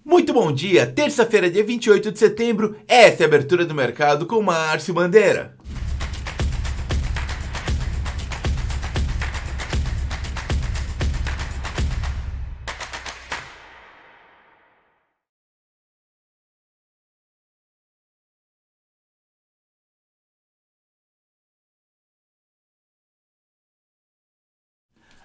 Muito bom dia, terça-feira, dia 28 de setembro, essa é a abertura do mercado com Márcio Bandeira.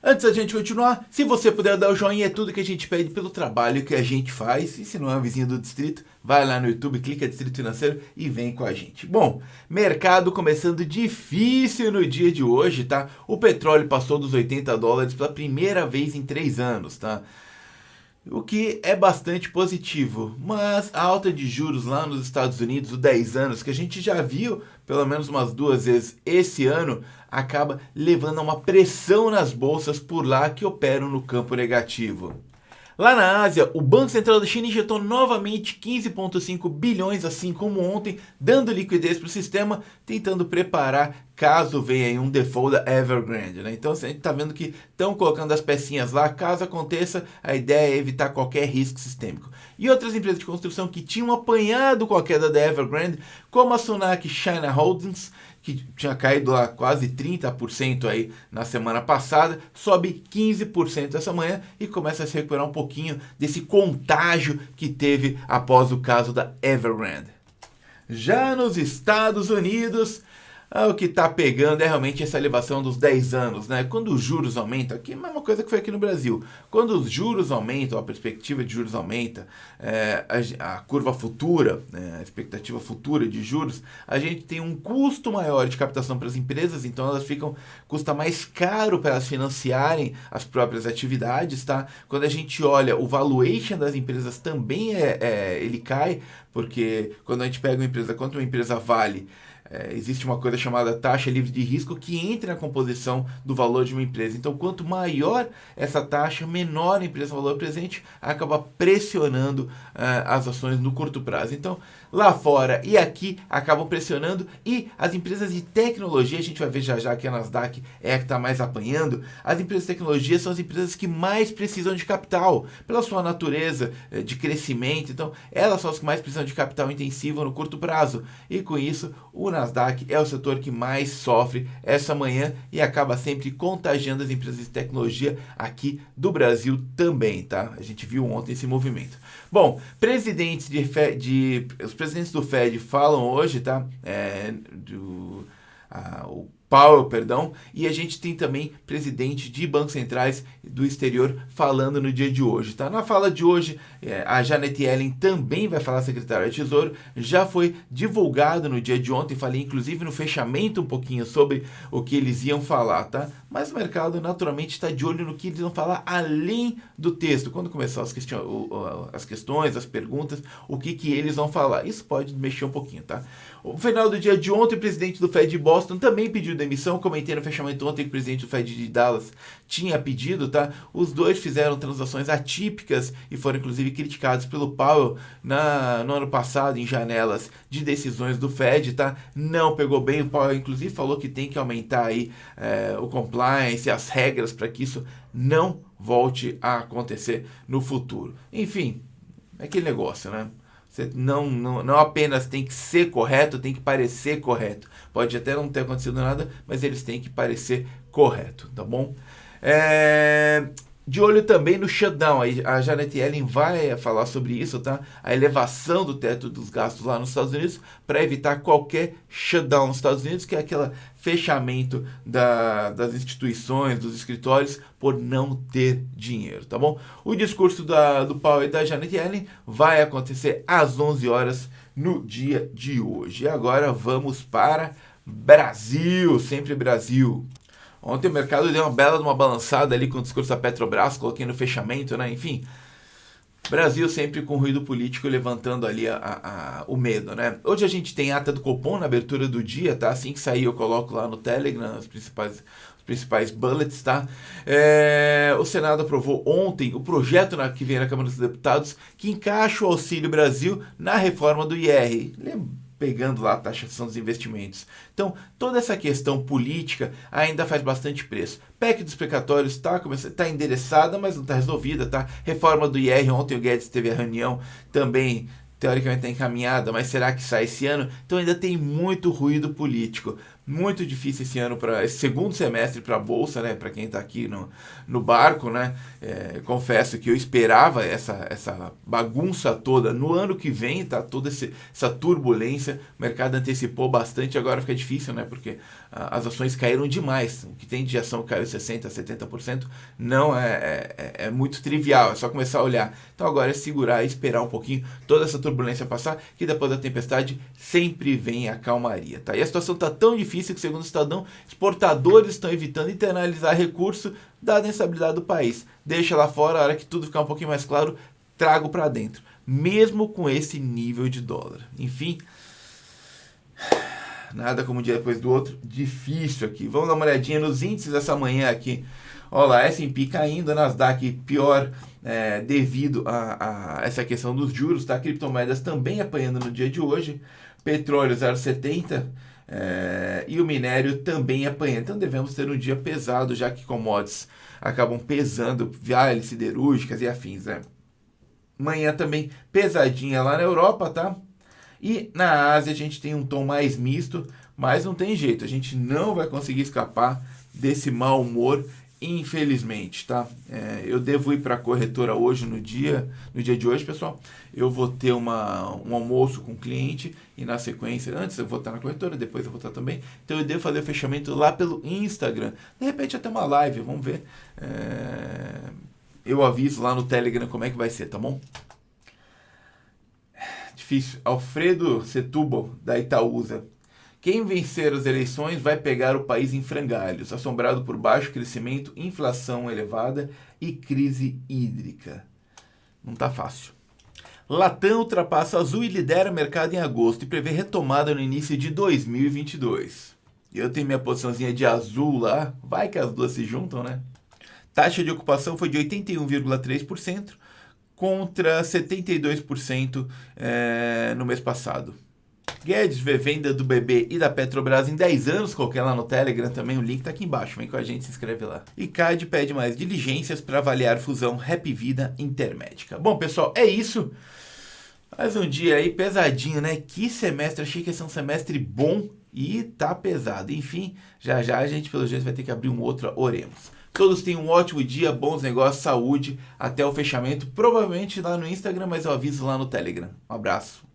Antes da gente continuar, se você puder dar o joinha, é tudo que a gente pede pelo trabalho que a gente faz. E se não é um vizinho do distrito, vai lá no YouTube, clica Distrito Financeiro e vem com a gente. Bom, mercado começando difícil no dia de hoje, tá? O petróleo passou dos $80 pela primeira vez em 3 anos, tá? O que é bastante positivo, mas a alta de juros lá nos Estados Unidos, os 10 anos, que a gente já viu pelo menos umas 2 vezes esse ano, acaba levando a uma pressão nas bolsas por lá que operam no campo negativo. Lá na Ásia, o Banco Central da China injetou novamente 15,5 bilhões, assim como ontem, dando liquidez para o sistema, tentando preparar caso venha aí um default da Evergrande, né? Então a gente está vendo que estão colocando as pecinhas lá, caso aconteça, a ideia é evitar qualquer risco sistêmico. E outras empresas de construção que tinham apanhado com a queda da Evergrande, como a Sunac China Holdings, que tinha caído lá quase 30% aí na semana passada, sobe 15% essa manhã e começa a se recuperar um pouquinho desse contágio que teve após o caso da Evergrande. Já nos Estados Unidos, o que está pegando é realmente essa elevação dos 10 anos, né? Quando os juros aumentam, aqui é a mesma coisa que foi aqui no Brasil. Quando os juros aumentam, a perspectiva de juros aumenta, a curva futura, a expectativa futura de juros, a gente tem um custo maior de captação para as empresas, então elas custa mais caro para elas financiarem as próprias atividades, tá? Quando a gente olha o valuation das empresas também ele cai, porque quando a gente pega uma empresa, quanto uma empresa vale, existe uma coisa chamada taxa livre de risco que entra na composição do valor de uma empresa. Então, quanto maior essa taxa, menor a empresa valor presente, acaba pressionando as ações no curto prazo. Então, lá fora e aqui acabam pressionando, e as empresas de tecnologia, a gente vai ver já que a Nasdaq é a que está mais apanhando. As empresas de tecnologia são as empresas que mais precisam de capital, pela sua natureza de crescimento. Então, elas são as que mais precisam de capital intensivo no curto prazo. E com isso, o Nasdaq é o setor que mais sofre essa manhã e acaba sempre contagiando as empresas de tecnologia aqui do Brasil também, tá? A gente viu ontem esse movimento. Bom, os presidentes do Fed falam hoje, tá? O Powell, perdão, e a gente tem também presidente de bancos centrais do exterior falando no dia de hoje, tá? Na fala de hoje, a Janet Yellen também vai falar, secretária de Tesouro, já foi divulgado no dia de ontem, falei inclusive no fechamento um pouquinho sobre o que eles iam falar, tá? Mas o mercado naturalmente está de olho no que eles vão falar além do texto, quando começar as questões, as perguntas, o que eles vão falar, isso pode mexer um pouquinho, tá? No final do dia de ontem, o presidente do Fed de Boston também pediu demissão. Comentei no fechamento ontem que o presidente do Fed de Dallas tinha pedido, tá? Os dois fizeram transações atípicas e foram inclusive criticados pelo Powell no ano passado em janelas de decisões do Fed, tá? Não pegou bem. O Powell inclusive falou que tem que aumentar aí o compliance, as regras para que isso não volte a acontecer no futuro. Enfim, é aquele negócio, né? Você não apenas tem que ser correto, tem que parecer correto. Pode até não ter acontecido nada, mas eles têm que parecer correto, tá bom? De olho também no shutdown, a Janet Yellen vai falar sobre isso, tá? A elevação do teto dos gastos lá nos Estados Unidos para evitar qualquer shutdown nos Estados Unidos, que é aquele fechamento das instituições, dos escritórios, por não ter dinheiro, tá bom? O discurso do Powell e da Janet Yellen vai acontecer às 11 horas no dia de hoje. E agora vamos para Brasil, sempre Brasil. Ontem o mercado deu uma bela balançada ali com o discurso da Petrobras, coloquei no fechamento, né? Enfim, Brasil sempre com ruído político levantando ali o medo, né? Hoje a gente tem ata do Copom na abertura do dia, tá? Assim que sair eu coloco lá no Telegram os principais bullets, tá? O Senado aprovou ontem o projeto que vem na Câmara dos Deputados que encaixa o Auxílio Brasil na reforma do IR. pegando lá a taxação dos investimentos. Então, toda essa questão política ainda faz bastante preço. PEC dos precatórios está endereçada, mas não está resolvida, tá? Reforma do IR, ontem o Guedes teve a reunião, também teoricamente está encaminhada, mas será que sai esse ano? Então ainda tem muito ruído político. Muito difícil esse ano, para esse segundo semestre para a Bolsa, né? Para quem está aqui no barco, né? Confesso que eu esperava essa bagunça toda no ano que vem, tá? Toda essa turbulência. O mercado antecipou bastante, agora fica difícil, né? Porque as ações caíram demais. O que tem de ação caiu 60%, 70%. Não é muito trivial, é só começar a olhar. Então agora é segurar e esperar um pouquinho toda essa turbulência passar, que depois da tempestade sempre vem a calmaria, tá? E a situação está tão difícil que, segundo o Estadão, exportadores estão evitando internalizar recurso dada a instabilidade do país. Deixa lá fora, a hora que tudo ficar um pouquinho mais claro, trago para dentro. Mesmo com esse nível de dólar. Enfim, nada como um dia depois do outro. Difícil aqui. Vamos dar uma olhadinha nos índices dessa manhã aqui. Olha lá, S&P caindo, Nasdaq pior devido a essa questão dos juros, tá? Criptomoedas também apanhando no dia de hoje. Petróleo 0,70 e o minério também apanhando. Então devemos ter um dia pesado, já que commodities acabam pesando, vales siderúrgicas e afins, né? Manhã também pesadinha lá na Europa, tá? E na Ásia a gente tem um tom mais misto, mas não tem jeito, a gente não vai conseguir escapar desse mau humor, infelizmente, tá? Eu devo ir para a corretora hoje, no dia de hoje, pessoal. Eu vou ter um almoço com o cliente e na sequência, antes eu vou estar na corretora, depois eu vou estar também. Então eu devo fazer o fechamento lá pelo Instagram. De repente até uma live, vamos ver. Eu aviso lá no Telegram como é que vai ser, tá bom? Difícil. Alfredo Setúbal, da Itaúsa. Quem vencer as eleições vai pegar o país em frangalhos, assombrado por baixo crescimento, inflação elevada e crise hídrica. Não tá fácil. Latam ultrapassa Azul e lidera o mercado em agosto e prevê retomada no início de 2022. Eu tenho minha posiçãozinha de Azul lá, vai que as duas se juntam, né? Taxa de ocupação foi de 81,3% contra 72% no mês passado. Guedes vê venda do BB e da Petrobras em 10 anos, coloquei lá no Telegram também, o link tá aqui embaixo, vem com a gente, se inscreve lá. E CAD pede mais diligências para avaliar fusão Rap Vida Intermédica. Bom, pessoal, é isso. Mais um dia aí pesadinho, né? Que semestre, achei que ia ser um semestre bom e tá pesado. Enfim, já a gente pelo jeito vai ter que abrir um outro, oremos. Todos tenham um ótimo dia, bons negócios, saúde, até o fechamento, provavelmente lá no Instagram, mas eu aviso lá no Telegram. Um abraço.